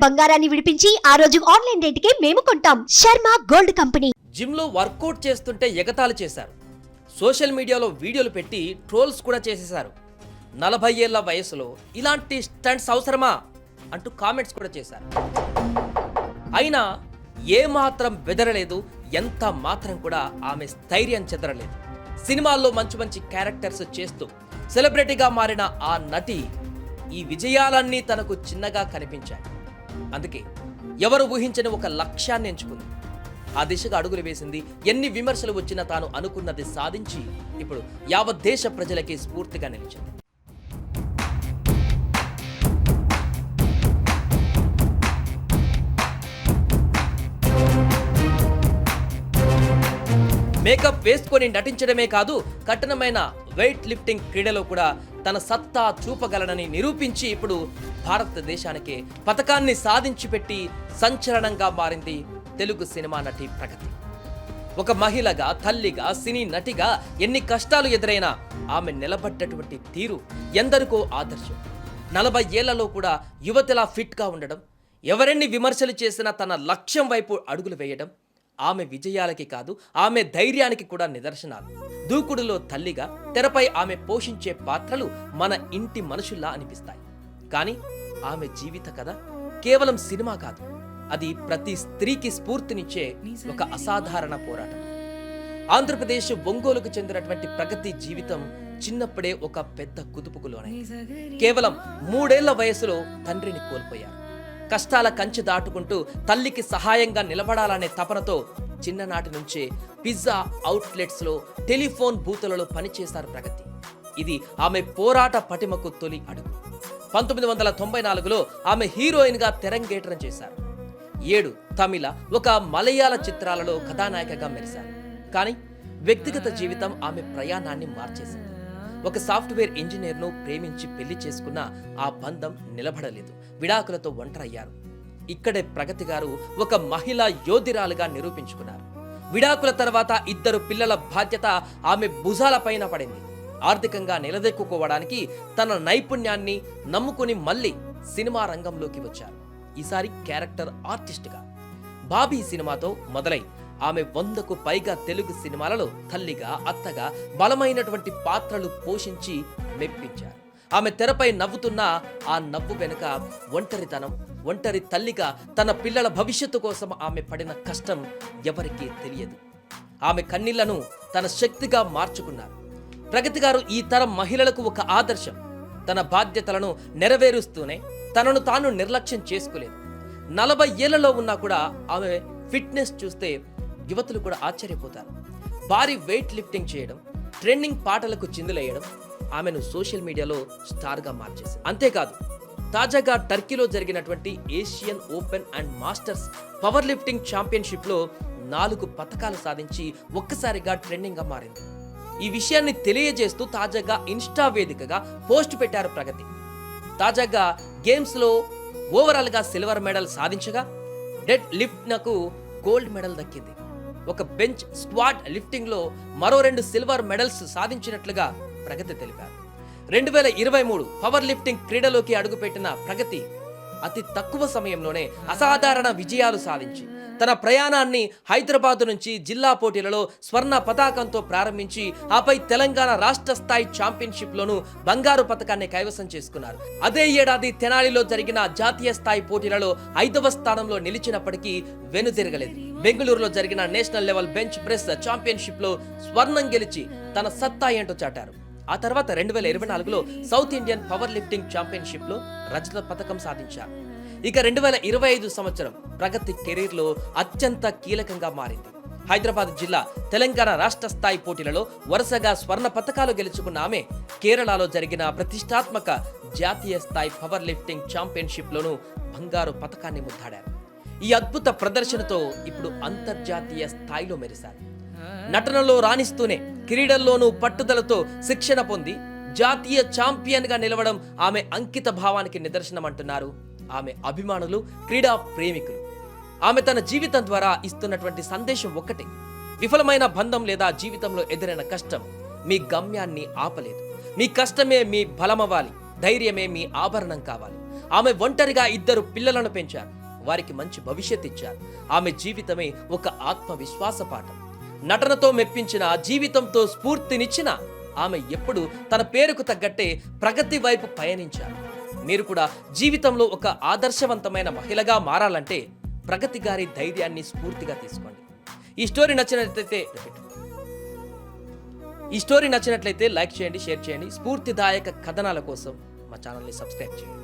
బంగారాన్ని విడిపించి ఆ రోజు ఆన్లైన్ రేటుకే మేము కొంటాం. Sharma gold company. జిమ్ లో వర్కౌట్ చేస్తుంటే ఎగతాళి చేశారు. సోషల్ మీడియాలో వీడియోలు పెట్టి ట్రోల్స్ కూడా చేసేశారు. 40 ఏళ్ల వయసులో ఇలాంటి స్టంట్స్ అవసరమా అంటూ కామెంట్స్ కూడా చేశారు. అయినా ఏమాత్రం బెదరలేదు, ఎంత మాత్రం కూడా ఆమె స్థైర్యం చెదరలేదు. సినిమాల్లో మంచి మంచి క్యారెక్టర్స్ చేస్తూ సెలబ్రిటీగా మారిన ఆ నటి ఈ విజయాలన్నీ తనకు చిన్నగా కనిపించాయి. అందుకే ఎవరు ఊహించని ఒక లక్ష్యాన్ని ఎంచుకుంది. ఆ దిశగా అడుగులు వేసింది. ఎన్ని విమర్శలు వచ్చినా తాను అనుకున్నది సాధించి ఇప్పుడు యావత్ దేశ ప్రజలకి స్ఫూర్తిగా నిలిచింది. మేకప్ వేసుకొని నటించడమే కాదు, కఠినమైన వెయిట్ లిఫ్టింగ్ క్రీడలో కూడా తన సత్తా చూపగలనని నిరూపించి ఇప్పుడు భారతదేశానికి పతకాన్ని సాధించి పెట్టి సంచలనంగా మారింది తెలుగు సినిమా నటి ప్రగతి. ఒక మహిళగా, తల్లిగా, సినీ నటిగా ఎన్ని కష్టాలు ఎదురైనా ఆమె నిలబడ్డటువంటి తీరు ఎందరికో ఆదర్శం. 40 ఏళ్లలో కూడా యువతిలా ఫిట్గా ఉండడం, ఎవరెన్ని విమర్శలు చేసినా తన లక్ష్యం వైపు అడుగులు వేయడం ఆమె విజయాలకి కాదు, ఆమె ధైర్యానికి కూడా నిదర్శనాలు. దూకుడులో తల్లిగా తెరపై ఆమె పోషించే పాత్రలు మన ఇంటి మనుషుల్లా అనిపిస్తాయి. కానీ ఆమె జీవిత కథ కేవలం సినిమా కాదు, అది ప్రతి స్త్రీకి స్ఫూర్తినిచ్చే ఒక అసాధారణ పోరాటం. ఆంధ్రప్రదేశ్ ఒంగోలుకు చెందినటువంటి ప్రగతి జీవితం చిన్నప్పుడే ఒక పెద్ద కుదుపుకు లోనైంది. కేవలం 3 ఏళ్ల వయసులో తండ్రిని కోల్పోయారు. కష్టాల కంచె దాటుకుంటూ తల్లికి సహాయంగా నిలబడాలనే తపనతో చిన్ననాటి నుంచే పిజ్జా అవుట్లెట్స్లో, టెలిఫోన్ బూతులలో పనిచేశారు ప్రగతి. ఇది ఆమె పోరాట పటిమకు తొలి అడుగు. 1994లో ఆమె హీరోయిన్గా తెరంగేట్రం చేశారు. 7 తమిళ, ఒక మలయాళ చిత్రాలలో కథానాయికగా మెరిశారు. కానీ వ్యక్తిగత జీవితం ఆమె ప్రయాణాన్ని మార్చేసింది. ఒక సాఫ్ట్వేర్ ఇంజనీర్ను ప్రేమించి పెళ్లి చేసుకున్న ఆ బంధం నిలబడలేదు. విడాకులతో ఒంటరయ్యారు. ఇక్కడే ప్రగతి గారు ఒక మహిళా యోధురాలుగా నిరూపించుకున్నారు. విడాకుల తర్వాత 2 పిల్లల బాధ్యత ఆమె భుజాలపైన పడింది. ఆర్థికంగా నిలదొక్కుకోవడానికి తన నైపుణ్యాన్ని నమ్ముకుని మళ్ళీ సినిమా రంగంలోకి వచ్చారు. ఈసారి క్యారెక్టర్ ఆర్టిస్ట్గా. బాబీ సినిమాతో మొదలై ఆమె 100కు పైగా తెలుగు సినిమాలలో తల్లిగా, అత్తగా బలమైనటువంటి పాత్రలు పోషించి మెప్పించారు. ఆమె తెరపై నవ్వుతున్న ఆ నవ్వు వెనుక ఒంటరితనం, ఒంటరి తల్లిగా తన పిల్లల భవిష్యత్తు కోసం ఆమె పడిన కష్టం ఎవరికీ తెలియదు. ఆమె కన్నీళ్లను తన శక్తిగా మార్చుకున్నారు. ప్రగతి గారు ఈ తరం మహిళలకు ఒక ఆదర్శం. తన బాధ్యతలను నెరవేరుస్తూనే తనను తాను నిర్లక్ష్యం చేసుకోలేదు. 40 ఏళ్లలో ఉన్నా కూడా ఆమె ఫిట్నెస్ చూస్తే యువతులు కూడా ఆశ్చర్యపోతారు. భారీ వెయిట్ లిఫ్టింగ్ చేయడం, ట్రెండింగ్ పాటలకు చిందులేయడం ఆమెను సోషల్ మీడియాలో స్టార్గా మార్చేసింది. అంతేకాదు, తాజాగా టర్కీలో జరిగినటువంటి Asian open and masters power lifting ఛాంపియన్షిప్లో 4 పతకాలు సాధించి ఒక్కసారిగా ట్రెండింగ్గా మారింది. ఈ విషయాన్ని తెలియజేస్తూ తాజాగా ఇన్స్టా వేదికగా పోస్ట్ పెట్టారు ప్రగతి. తాజాగా గేమ్స్లో ఓవరాల్గా సిల్వర్ మెడల్ సాధించగా, డెడ్ లిఫ్ట్నకు గోల్డ్ మెడల్ దక్కింది. ఒక బెంచ్ స్క్వాడ్ లిఫ్టింగ్లో మరో 2 సిల్వర్ మెడల్స్ సాధించినట్లుగా ప్రగతి తెలిపారు. 2023 పవర్ లిఫ్టింగ్ క్రీడలోకి అడుగుపెట్టిన ప్రగతి అతి తక్కువ సమయంలోనే అసాధారణ విజయాలు సాధించి తన ప్రయాణాన్ని హైదరాబాద్ నుంచి జిల్లా పోటీలలో స్వర్ణ పతాకంతో ప్రారంభించి ఆపై తెలంగాణ రాష్ట్ర స్థాయి ఛాంపియన్షిప్లోనూ బంగారు పతకాన్ని కైవసం చేసుకున్నారు. అదే ఏడాది తెనాలిలో జరిగిన జాతీయ స్థాయి పోటీలలో 5వ స్థానంలో నిలిచినప్పటికీ వెనుదిరగలేదు. బెంగళూరులో జరిగిన నేషనల్ లెవెల్ బెంచ్ ప్రెస్ ఛాంపియన్షిప్లో స్వర్ణం గెలిచి తన సత్తా ఏంటో చాటారు. ఆ తర్వాత 2024లో సౌత్ ఇండియన్ పవర్ లిఫ్టింగ్ ఛాంపియన్షిప్లో రజత పతకం సాధించారు. ఇక 2025 సంవత్సరం ప్రగతి కెరీర్లో అత్యంత కీలకంగా మారింది. హైదరాబాద్ జిల్లా, తెలంగాణ రాష్ట్ర స్థాయి పోటీలలో వరుసగా స్వర్ణ పతకాలు గెలుచుకున్న ఆమె కేరళలో జరిగిన ప్రతిష్టాత్మక జాతీయ స్థాయి పవర్ లిఫ్టింగ్ ఛాంపియన్షిప్లోనూ బంగారు పతకాన్ని ముద్దాడారు. ఈ అద్భుత ప్రదర్శనతో ఇప్పుడు అంతర్జాతీయ స్థాయిలో మెరిశారు. నటనలో రాణిస్తూనే క్రీడల్లోనూ పట్టుదలతో శిక్షణ పొంది జాతీయ ఛాంపియన్గా నిలవడం ఆమె అంకిత భావానికి నిదర్శనం అంటున్నారు ఆమె అభిమానులు, క్రీడా ప్రేమికులు. ఆమె తన జీవితం ద్వారా ఇస్తున్నటువంటి సందేశం ఒక్కటే: విఫలమైన బంధం లేదా జీవితంలో ఎదురైన కష్టం మీ గమ్యాన్ని ఆపలేదు. మీ కష్టమే మీ బలమవ్వాలి, ధైర్యమే మీ ఆభరణం కావాలి. ఆమె ఒంటరిగా 2 పిల్లలను పెంచారు. వారికి మంచి భవిష్యత్ ఇచ్చారు. ఆమె జీవితమే ఒక ఆత్మవిశ్వాస పాఠం. నటనతో మెప్పించిన, జీవితంతో స్ఫూర్తినిచ్చిన ఆమె ఎప్పుడు తన పేరుకు తగ్గట్టే ప్రగతి వైపు పయనించారు. మీరు కూడా జీవితంలో ఒక ఆదర్శవంతమైన మహిళగా మారాలంటే ప్రగతి గారి ధైర్యాన్ని స్ఫూర్తిగా తీసుకోండి. ఈ స్టోరీ నచ్చినట్లయితే లైక్ చేయండి, షేర్ చేయండి. స్ఫూర్తిదాయక కథనాల కోసం మా ఛానల్ని సబ్స్క్రైబ్ చేయండి.